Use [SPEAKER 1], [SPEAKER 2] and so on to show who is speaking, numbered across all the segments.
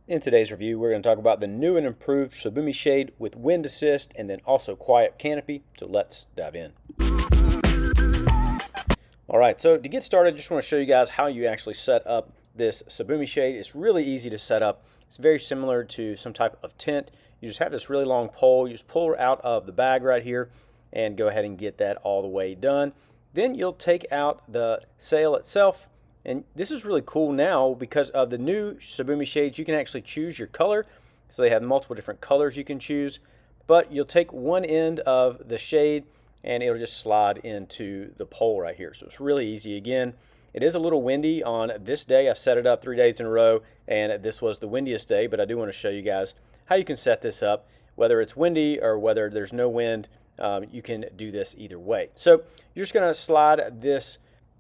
[SPEAKER 1] In today's review, we're going to talk about the new and improved Shibumi Shade with wind assist and then also quiet canopy. So let's dive in. All right, so to get started, I just want to show you guys how you actually set up this Shibumi Shade. It's really easy to set up. It's very similar to some type of tent. You just have this really long pole. You just pull it out of the bag right here and go ahead and get that all the way done. Then you'll take out the sail itself. And this is really cool now because of the new Shibumi Shades. You can actually choose your color. So they have multiple different colors you can choose. But you'll take one end of the shade and it'll just slide into the pole right here. So it's really easy. Again, it is a little windy on this day. I've set it up 3 days in a row and this was the windiest day, but I do want to show you guys how you can set this up. Whether it's windy or whether there's no wind, you can do this either way. So you're just going to slide this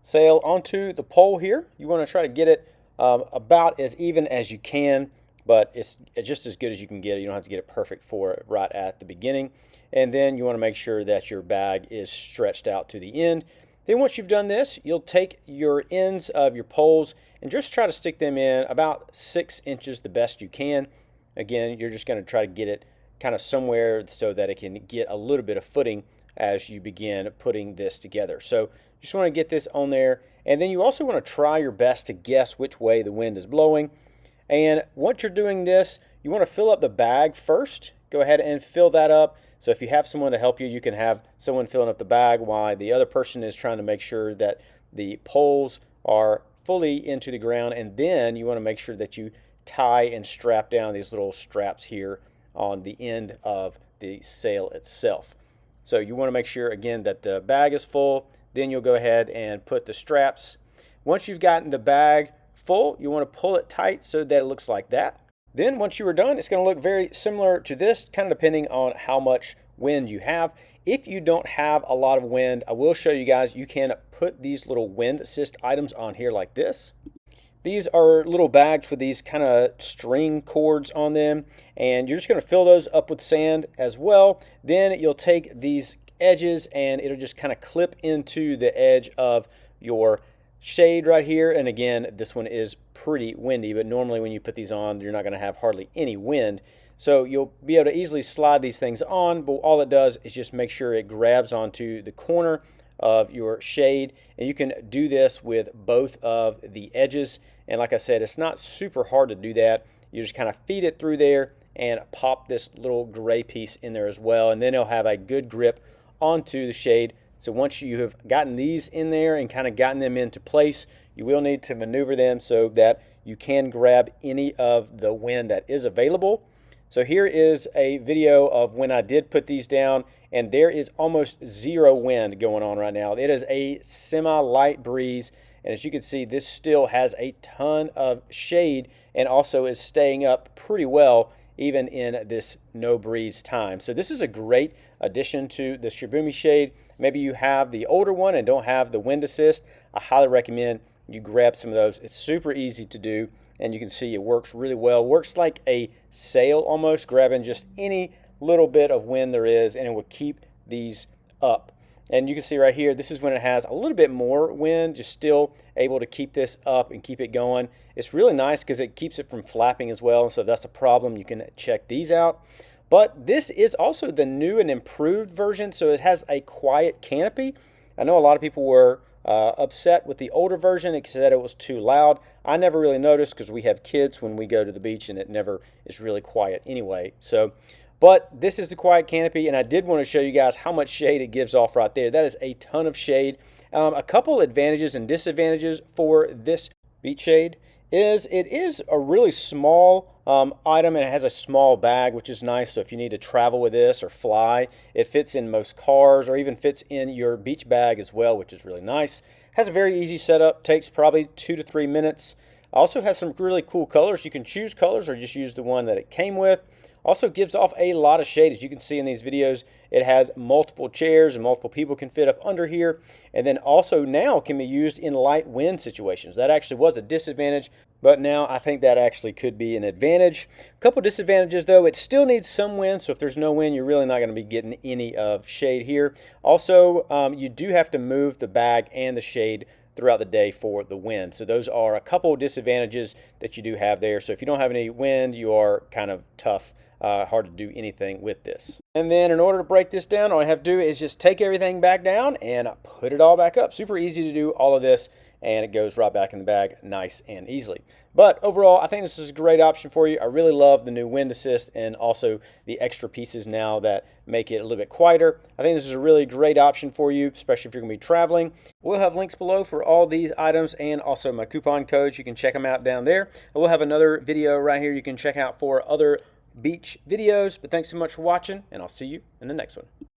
[SPEAKER 1] sail onto the pole here. You want to try to get it about as even as you can, but it's just as good as you can get it. You don't have to get it perfect for it right at the beginning. And then you want to make sure that your bag is stretched out to the end. Then once you've done this, you'll take your ends of your poles and just try to stick them in about 6 inches the best you can. Again, you're just going to try to get it kind of somewhere so that it can get a little bit of footing as you begin putting this together. So you just want to get this on there, and then you also want to try your best to guess which way the wind is blowing. And once you're doing this, you want to fill up the bag first. Go ahead and fill that up. So if you have someone to help you, you can have someone filling up the bag while the other person is trying to make sure that the poles are fully into the ground. And then you want to make sure that you tie and strap down these little straps here on the end of the sail itself. So you want to make sure, again, that the bag is full. Then you'll go ahead and put the straps. Once you've gotten the bag full, you want to pull it tight so that it looks like that. Then once you are done, it's going to look very similar to this, kind of depending on how much wind you have. If you don't have a lot of wind, I will show you guys, you can put these little wind assist items on here like this. These are little bags with these kind of string cords on them, and you're just going to fill those up with sand as well. Then you'll take these edges and it'll just kind of clip into the edge of your shade right here. And again, this one is pretty windy, but normally when you put these on, you're not going to have hardly any wind. So you'll be able to easily slide these things on, but all it does is just make sure it grabs onto the corner of your shade. And you can do this with both of the edges. And like I said, it's not super hard to do that. You just kind of feed it through there and pop this little gray piece in there as well. And then it'll have a good grip onto the shade. So once you have gotten these in there and kind of gotten them into place, you will need to maneuver them so that you can grab any of the wind that is available. So here is a video of when I did put these down, and there is almost zero wind going on right now. It is a semi-light breeze, and as you can see, this still has a ton of shade and also is staying up pretty well even in this no breeze time. So this is a great addition to the Shibumi Shade. Maybe you have the older one and don't have the wind assist. I highly recommend you grab some of those. It's super easy to do, and you can see it works really well. Works like a sail almost, grabbing just any little bit of wind there is, and it will keep these up. And you can see right here, this is when it has a little bit more wind, just still able to keep this up and keep it going. It's really nice because it keeps it from flapping as well. So if that's a problem, you can check these out. But this is also the new and improved version. So it has a quiet canopy. I know a lot of people were upset with the older version. It said it was too loud. I never really noticed because we have kids when we go to the beach and it never is really quiet anyway. But this is the quiet canopy, and I did want to show you guys how much shade it gives off right there. That is a ton of shade. A couple advantages and disadvantages for this beach shade is it is a really small item, and it has a small bag, which is nice. So if you need to travel with this or fly, it fits in most cars or even fits in your beach bag as well, which is really nice. Has a very easy setup, takes probably 2 to 3 minutes. Also has some really cool colors. You can choose colors or just use the one that it came with. Also gives off a lot of shade. As you can see in these videos, it has multiple chairs and multiple people can fit up under here. And then also now can be used in light wind situations. That actually was a disadvantage, but now I think that actually could be an advantage. A couple disadvantages though, it still needs some wind. So if there's no wind, you're really not going to be getting any of shade here. Also, you do have to move the bag and the shade throughout the day for the wind. So those are a couple of disadvantages that you do have there. So if you don't have any wind, you are kind of tough. Hard to do anything with this. And then in order to break this down, all I have to do is just take everything back down and put it all back up. Super easy to do all of this, and it goes right back in the bag nice and easily. But overall, I think this is a great option for you. I really love the new wind assist and also the extra pieces now that make it a little bit quieter. I think this is a really great option for you, especially if you're going to be traveling. We'll have links below for all these items and also my coupon codes. You can check them out down there. And we'll have another video right here you can check out for other beach videos. But thanks so much for watching, and I'll see you in the next one.